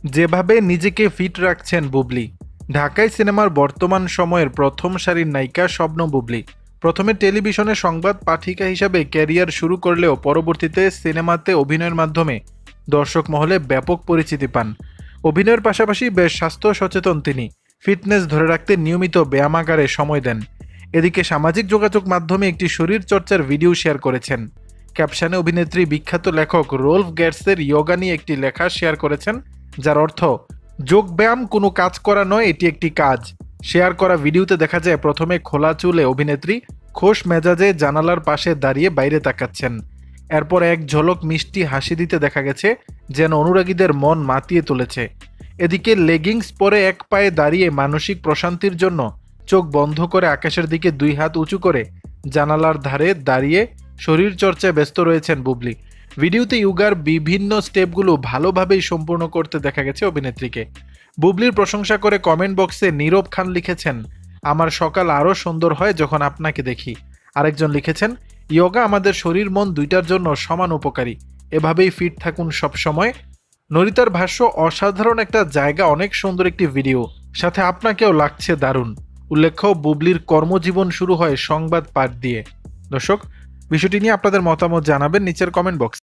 যেভাবে নিজেকে ফিট রাখছেন বুবলি। ঢাকাই সিনেমার বর্তমান সময়ের প্রথম সারির নায়িকা স্বপ্ন বুবলি। প্রথমে টেলিভিশনে সংবাদ পাঠিকা হিসাবে ক্যারিয়ার শুরু করলেও পরবর্তীতে সিনেমাতে অভিনয়ের মাধ্যমে দর্শক মহলে ব্যাপক পরিচিতি পান। অভিনয়ের পাশাপাশি বেশ স্বাস্থ্য সচেতন তিনি। ফিটনেস ধরে রাখতে নিয়মিত ব্যায়ামাগারে সময় দেন। এদিকে সামাজিক যোগাযোগ মাধ্যমে একটি শরীর চর্চার ভিডিও শেয়ার করেছেন। ক্যাপশনে অভিনেত্রী বিখ্যাত লেখক রোলফ গেটসের ইয়োগা নিয়ে একটি লেখা শেয়ার করেছেন, যার অর্থ যোগ ব্যায়াম কোনো কাজ করা নয়, এটি একটি কাজ। শেয়ার করা ভিডিওতে দেখা যায় প্রথমে খোলা চুলে অভিনেত্রী খোশ মেজাজে জানালার পাশে দাঁড়িয়ে বাইরে তাকাচ্ছেন। এরপর এক ঝলক মিষ্টি হাসি দিতে দেখা গেছে, যেন অনুরাগীদের মন মাতিয়ে তুলেছে। এদিকে লেগিংস পরে এক পায়ে দাঁড়িয়ে মানসিক প্রশান্তির জন্য চোখ বন্ধ করে আকাশের দিকে দুই হাত উঁচু করে জানালার ধারে দাঁড়িয়ে শরীর চর্চায় ব্যস্ত রয়েছেন বুবলি। ভিডিওতে ইয়োগার বিভিন্ন স্টেপগুলো ভালোভাবেই সম্পূর্ণ করতে দেখা গেছে অভিনেত্রীকে। বুবলির প্রশংসা করে কমেন্ট বক্সে নীরব খান লিখেছেন, আমার সকাল আরও সুন্দর হয় যখন আপনাকে দেখি। আরেকজন লিখেছেন, ইয়োগা আমাদের শরীর মন দুইটার জন্য সমান উপকারী, এভাবেই ফিট থাকুন সবসময়। নরিতার ভাষ্য, অসাধারণ একটা জায়গা, অনেক সুন্দর একটি ভিডিও, সাথে আপনাকেও লাগছে দারুণ। উল্লেখ্য, বুবলির কর্মজীবন শুরু হয় সংবাদ পাঠ দিয়ে। দর্শক, বিষয়টি নিয়ে আপনাদের মতামত জানাবেন নিচের কমেন্ট বক্স।